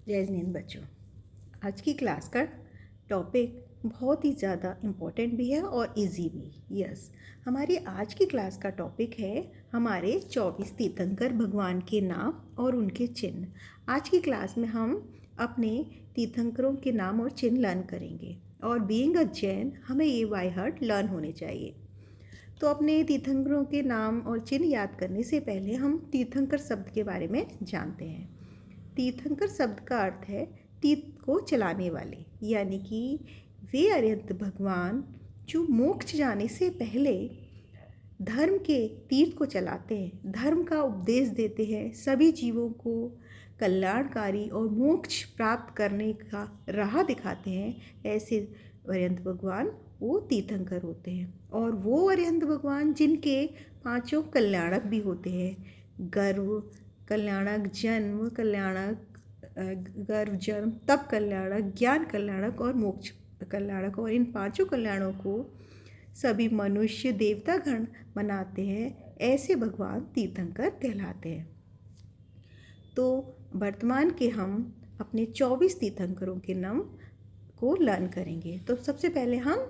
जय हिंद बच्चों। आज की क्लास का टॉपिक बहुत ही ज़्यादा इम्पोर्टेंट भी है और इजी भी। हमारी आज की क्लास का टॉपिक है हमारे 24 तीर्थंकर भगवान के नाम और उनके चिन्ह। आज की क्लास में हम अपने तीर्थंकरों के नाम और चिन्ह लर्न करेंगे और बीइंग अ जैन हमें ये बाय हार्ट लर्न होने चाहिए। तो अपने तीर्थंकरों के नाम और चिन्ह याद करने से पहले हम तीर्थंकर शब्द के बारे में जानते हैं। तीर्थंकर शब्द का अर्थ है तीर्थ को चलाने वाले, यानी कि वे अरिहंत भगवान जो मोक्ष जाने से पहले धर्म के तीर्थ को चलाते हैं, धर्म का उपदेश देते हैं, सभी जीवों को कल्याणकारी और मोक्ष प्राप्त करने का राह दिखाते हैं। ऐसे अरिहंत भगवान वो तीर्थंकर होते हैं। और वो अरिहंत भगवान जिनके पांचों कल्याणक भी होते हैं, गर्व कल्याणक, जन्म कल्याणक, गर्व जन्म, तप कल्याणक, ज्ञान कल्याणक और मोक्ष कल्याणक। और इन पांचों कल्याणों को सभी मनुष्य देवता गण मनाते हैं। ऐसे भगवान तीर्थंकर कहलाते हैं। तो वर्तमान के हम अपने 24 तीर्थंकरों के नाम को लर्न करेंगे। तो सबसे पहले हम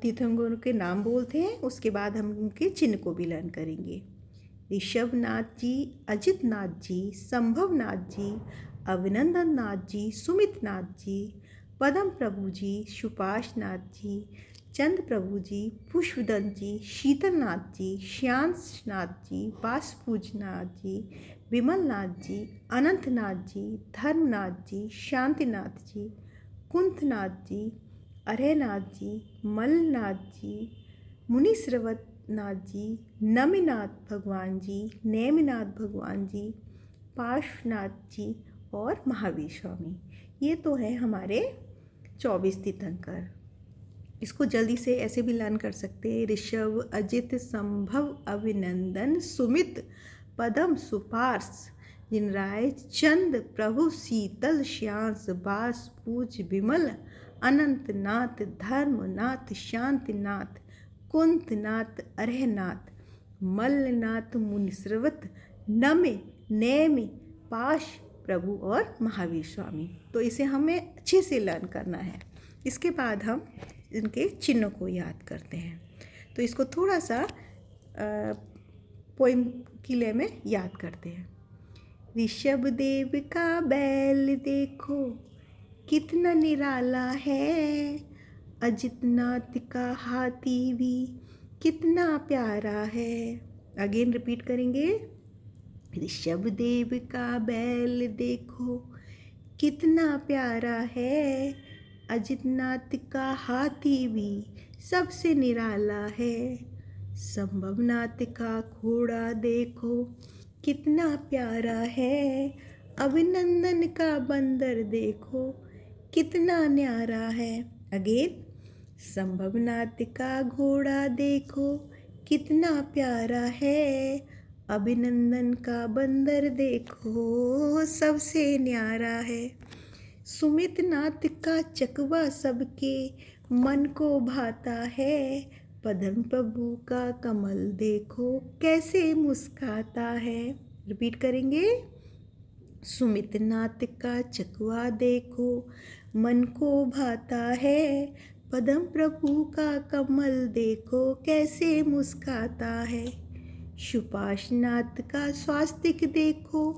तीर्थंकरों के नाम बोलते हैं, उसके बाद हम उनके चिन्ह को भी लर्न करेंगे। ऋषभनाथ जी, अजित नाथ जी, संभव नाथ जी, अभिनंदन नाथ जी, सुमित नाथ जी, पदम प्रभु जी, सुपाश नाथ जी, चंद प्रभु जी, पुष्पदंत जी, शीतल नाथ जी, श्यांश नाथ जी, बासपूज नाथ जी, विमल नाथ जी, अनंत नाथ जी, धर्मनाथ जी, शांतिनाथ जी, कुंथनाथ जी, अरयनाथ जी, मलनाथ जी, मुनिश्रवत नाथ जी, नमिनाथ भगवान जी, नेमिनाथ भगवान जी, पार्श्वनाथ जी और महावीर स्वामी। ये तो है हमारे 24 तीर्थंकर। इसको जल्दी से ऐसे भी लर्न कर सकते हैं। ऋषभ, अजित, संभव, अभिनंदन, सुमित, पदम, सुपार्श, जिनराय, चंद, प्रभु, शीतल, श्यांश, बास, पूज, विमल, अनंतनाथ, धर्मनाथ, शांतिनाथ, कुंतनाथ, अरहनाथ, मल्लनाथ, मुनिश्रवत, नमे, नेमि, पाश, प्रभु और महावीर स्वामी। तो इसे हमें अच्छे से लर्न करना है। इसके बाद हम इनके चिन्हों को याद करते हैं। तो इसको थोड़ा सा पोइम की लय में याद करते हैं। ऋषभ देव का बैल देखो कितना निराला है, अजितनाथ का हाथी भी कितना प्यारा है। अगेन रिपीट करेंगे। ऋषभ देव का बैल देखो कितना प्यारा है, अजितनाथ का हाथी भी सबसे निराला है। संभवनाथ का घोड़ा देखो कितना प्यारा है, अभिनंदन का बंदर देखो कितना न्यारा है। अगेन, संभवनाथ का घोड़ा देखो कितना प्यारा है, अभिनंदन का बंदर देखो सबसे न्यारा है। सुमितनाथ का चकवा सबके मन को भाता है, पद्म प्रभु का कमल देखो कैसे मुस्काता है। रिपीट करेंगे। सुमितनाथ का चकवा देखो मन को भाता है, पद्म प्रभु का कमल देखो कैसे मुस्काता है। सुपाशनाथ का स्वास्तिक देखो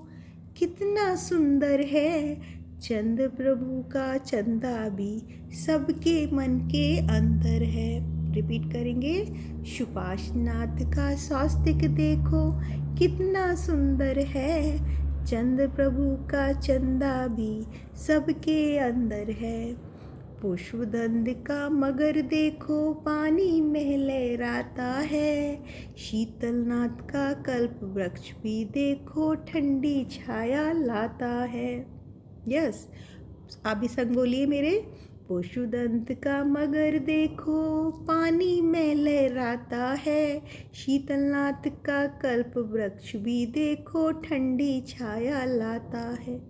कितना सुंदर है, चंद प्रभु का चंदा भी सबके मन के अंदर है। रिपीट करेंगे। सुपाशनाथ का स्वास्तिक देखो कितना सुंदर है, चंद प्रभु का चंदा भी सबके अंदर है। पुष्पदंत का मगर देखो पानी में लहराता है, शीतलनाथ का कल्प वृक्ष भी देखो ठंडी छाया लाता है। आप भी संग बोलिए मेरे। पुष्पदंत का मगर देखो पानी में लहराता है, शीतलनाथ का कल्प वृक्ष भी देखो ठंडी छाया लाता है।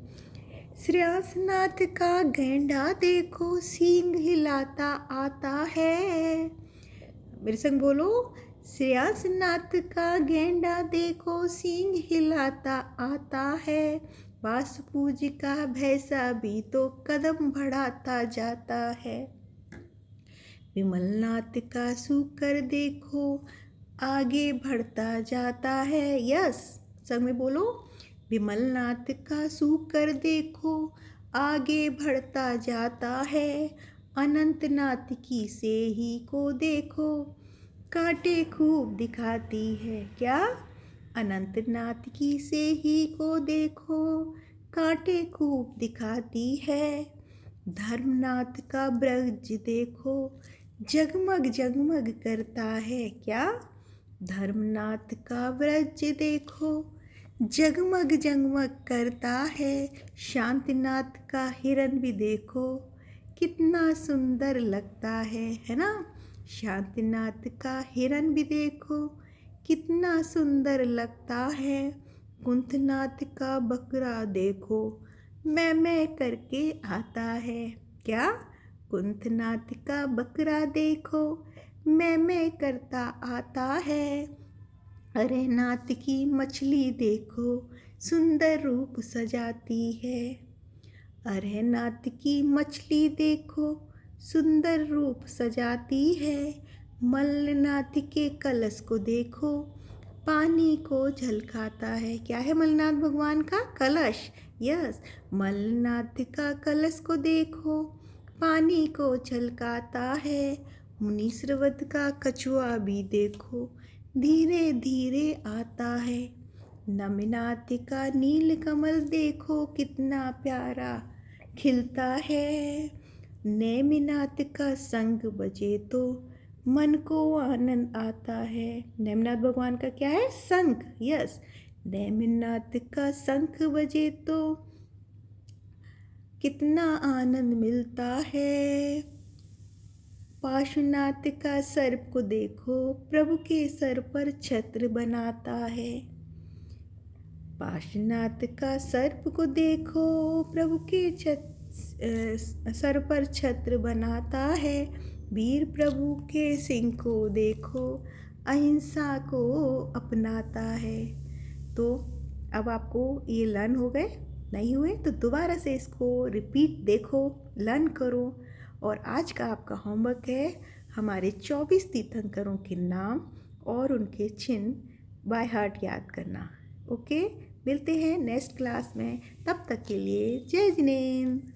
श्रेयांसनाथ का गेंडा देखो सींग हिलाता आता है। मेरे संग बोलो। श्रेयांसनाथ का गेंडा देखो सींग हिलाता आता है, बास पूज का भैंसा भी तो कदम बढ़ाता जाता है। विमलनाथ का सूकर देखो आगे बढ़ता जाता है। यस, संग में बोलो, विमलनाथ का सूकर देखो आगे बढ़ता जाता है। अनंतनाथ की सेही को देखो कांटे खूब दिखाती है। क्या? अनंतनाथ की सेही को देखो कांटे खूब दिखाती है। धर्मनाथ का ब्रज देखो जगमग जगमग करता है। क्या? धर्मनाथ का ब्रज देखो जगमग जगमग करता है। शांतिनाथ का हिरण भी देखो कितना सुंदर लगता है ना? शांतिनाथ का हिरण भी देखो कितना सुंदर लगता है। कुंथनाथ का बकरा देखो मैं करके आता है। क्या? कुंथनाथ का बकरा देखो मैं करता आता है। अरेनाथ की मछली देखो सुंदर रूप सजाती है। अरेनाथ की मछली देखो सुंदर रूप सजाती है। मल्लनाथ के कलश को देखो पानी को झलकाता है। क्या है मल्लनाथ भगवान का कलश? यस, मल्लनाथ का कलश को देखो पानी को झलकाता है। मुनीश्वरवत का कछुआ भी देखो धीरे धीरे आता है। नमिनाथ का नील कमल देखो कितना प्यारा खिलता है। नेमिनाथ का शंख बजे तो मन को आनंद आता है। नेमिनाथ भगवान का क्या है? शंख। यस, नेमिनाथ का शंख बजे तो कितना आनंद मिलता है। पाशुनाथ का सर्प को देखो प्रभु के सर पर छत्र बनाता है। पाशुनाथ का सर्प को देखो प्रभु के सर पर छत्र बनाता है। वीर प्रभु के सिंह को देखो अहिंसा को अपनाता है। तो अब आपको ये लर्न हो गए? नहीं हुए तो दोबारा से इसको रिपीट देखो, लर्न करो। और आज का आपका होमवर्क है हमारे 24 तीर्थंकरों के नाम और उनके चिन्ह बाय हार्ट याद करना। ओके, मिलते हैं नेक्स्ट क्लास में। तब तक के लिए जय जिनेंद्र।